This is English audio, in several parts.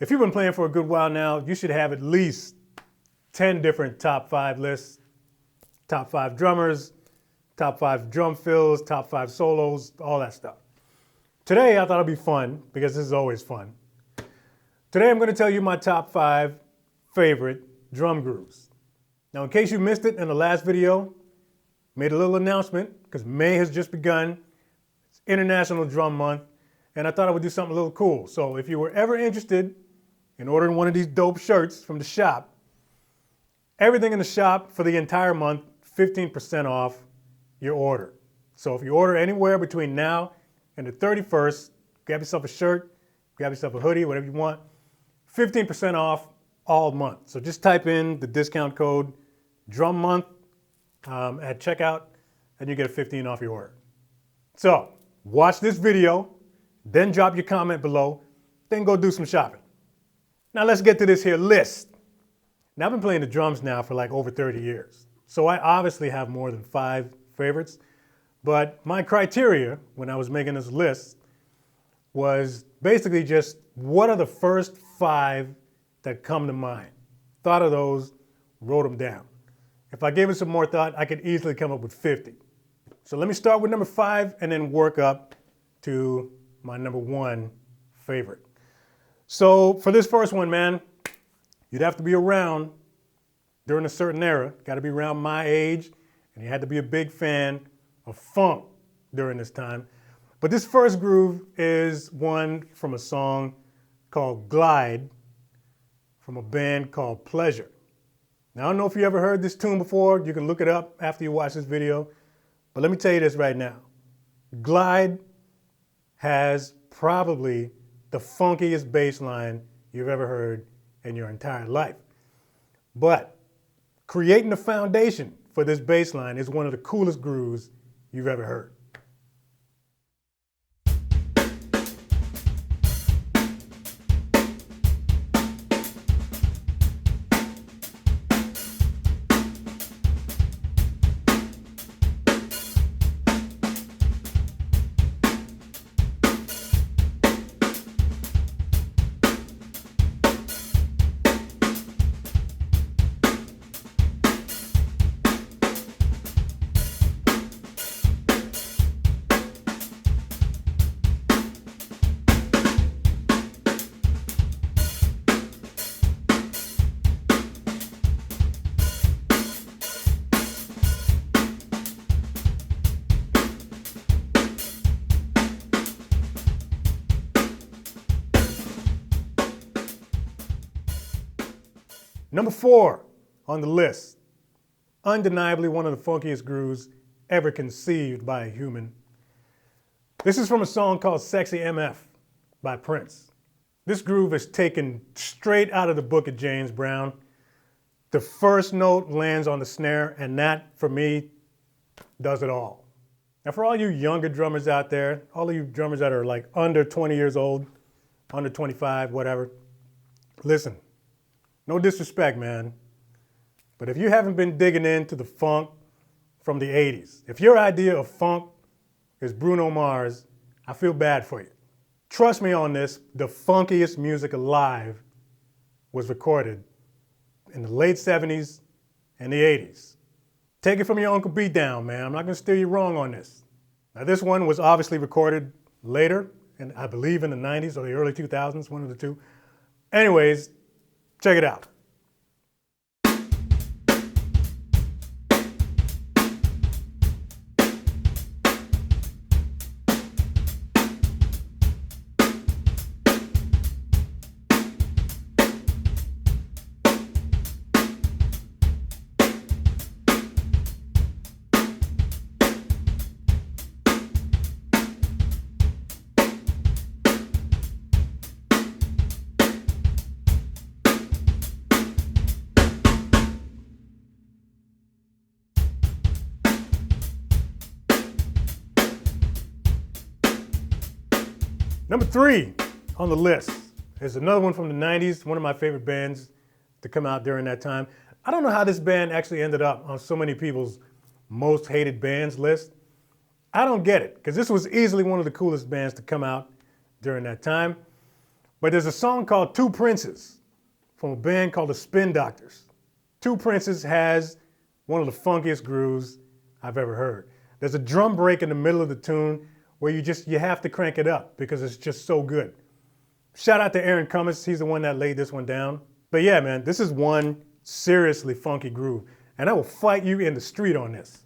If you've been playing for a good while now, you should have at least 10 different top 5 lists, top 5 drummers, top 5 drum fills, top 5 solos, all that stuff. Today I thought it'd be fun, because this is always fun. Today I'm going to tell you my top 5 favorite drum grooves. Now, in case you missed it in the last video, made a little announcement, because May has just begun. It's International Drum Month, and I thought I would do something a little cool. So if you were ever interested in ordering one of these dope shirts from the shop, everything in the shop for the entire month, 15% off your order. So if you order anywhere between now and the 31st, grab yourself a shirt, grab yourself a hoodie, whatever you want, 15% off all month. So just type in the discount code DRUMMONTH at checkout, and you get a 15 off your order. So watch this video, then drop your comment below, then go do some shopping. Now let's get to this here list. Now I've been playing the drums now for like over 30 years. So I obviously have more than 5 favorites, but my criteria when I was making this list was basically just what are the first 5 that come to mind. Thought of those, wrote them down. If I gave it some more thought, I could easily come up with 50. So let me start with number 5 and then work up to my number 1 favorite. So for this first one, man, you'd have to be around during a certain era. Got to be around my age, and you had to be a big fan of funk during this time. But this first groove is one from a song called Glide from a band called Pleasure. Now, I don't know if you ever heard this tune before. You can look it up after you watch this video. But let me tell you this right now. Glide has probably the funkiest bass line you've ever heard in your entire life. But creating the foundation for this bass line is one of the coolest grooves you've ever heard. Number 4 on the list, undeniably one of the funkiest grooves ever conceived by a human. This is from a song called Sexy MF by Prince. This groove is taken straight out of the book of James Brown. The first note lands on the snare, and that, for me, does it all. Now for all you younger drummers out there, all of you drummers that are like under 20 years old, under 25, whatever, listen. No disrespect, man, but if you haven't been digging into the funk from the 80s, if your idea of funk is Bruno Mars, I feel bad for you. Trust me on this, the funkiest music alive was recorded in the late 70s and the 80s. Take it from your Uncle Beatdown, man. I'm not gonna steer you wrong on this. Now this one was obviously recorded later, and I believe in the 90s or the early 2000s, one of the two. Anyways, check it out. Number 3 on the list is another one from the 90s, one of my favorite bands to come out during that time. I don't know how this band actually ended up on so many people's most hated bands list. I don't get it, because this was easily one of the coolest bands to come out during that time. But there's a song called Two Princes from a band called the Spin Doctors. Two Princes has one of the funkiest grooves I've ever heard. There's a drum break in the middle of the tune where you have to crank it up because it's just so good. Shout out to Aaron Cummins, he's the one that laid this one down. But yeah, man, this is one seriously funky groove, and I will fight you in the street on this.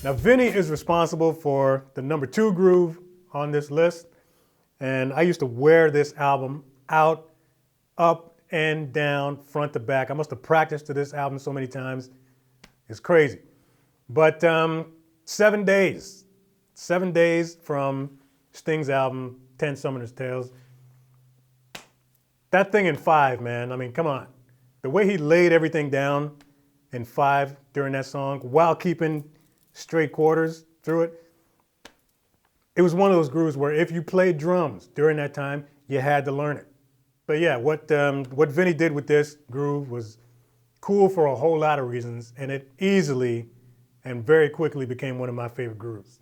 Now, Vinnie is responsible for the #2 groove on this list, and I used to wear this album out, up and down, front to back. I must have practiced to this album so many times. It's crazy. But 7 days. 7 days from Sting's album, 10 Summoner's Tales. That thing in 5, man. I mean, come on. The way he laid everything down in 5 during that song while keeping straight quarters through it. It was one of those grooves where if you played drums during that time, you had to learn it. But yeah, what Vinnie did with this groove was cool for a whole lot of reasons, and it easily and very quickly became one of my favorite grooves.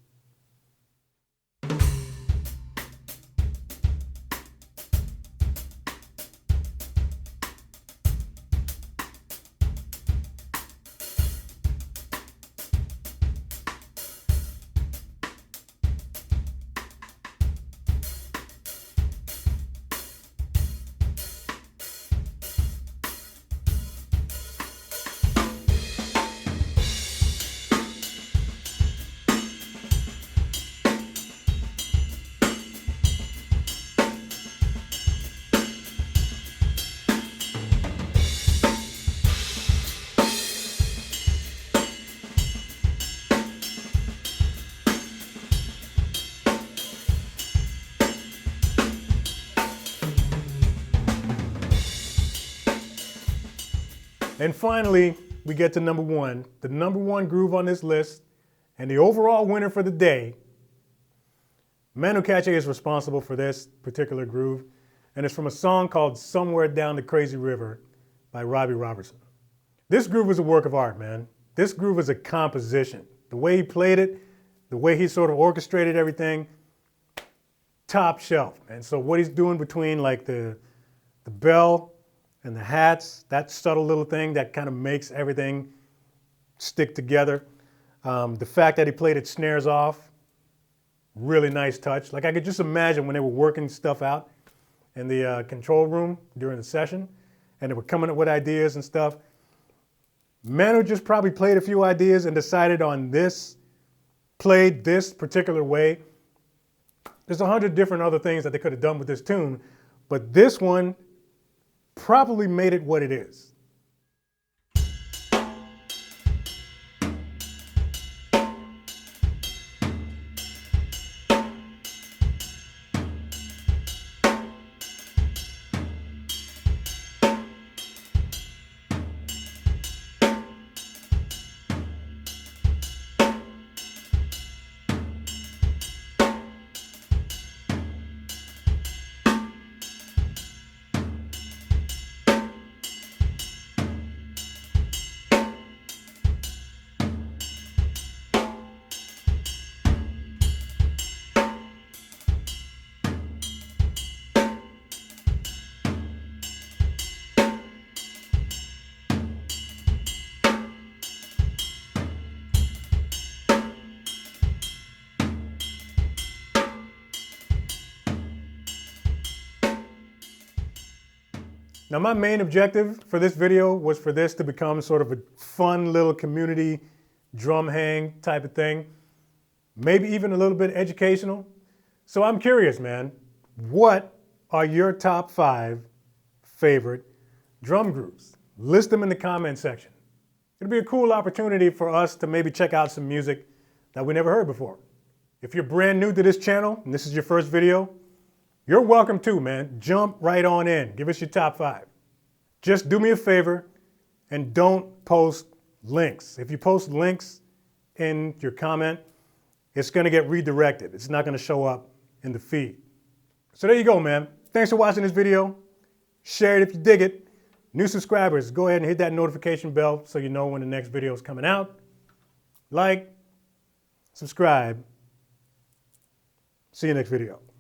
And finally, we get to #1, the #1 groove on this list, and the overall winner for the day. Manu is responsible for this particular groove, and it's from a song called Somewhere Down the Crazy River by Robbie Robertson. This groove is a work of art, man. This groove is a composition. The way he played it, the way he sort of orchestrated everything, top shelf. And so what he's doing between like the bell and the hats, that subtle little thing that kind of makes everything stick together. The fact that he played it snares off, really nice touch. Like I could just imagine when they were working stuff out in the control room during the session, and they were coming up with ideas and stuff. Manu just probably played a few ideas and decided on this, played this particular way. There's 100 different other things that they could have done with this tune, but this one probably made it what it is. Now my main objective for this video was for this to become sort of a fun little community drum hang type of thing. maybe even a little bit educational. So I'm curious, man, what are your top 5 favorite drum groups? List them in the comment section. It'll be a cool opportunity for us to maybe check out some music that we never heard before. If you're brand new to this channel and this is your first video, you're welcome too, man. Jump right on in. Give us your top 5. Just do me a favor and don't post links. If you post links in your comment, it's going to get redirected. It's not going to show up in the feed. So there you go, man. Thanks for watching this video. Share it if you dig it. New subscribers, go ahead and hit that notification bell so you know when the next video is coming out. Like, subscribe. See you next video.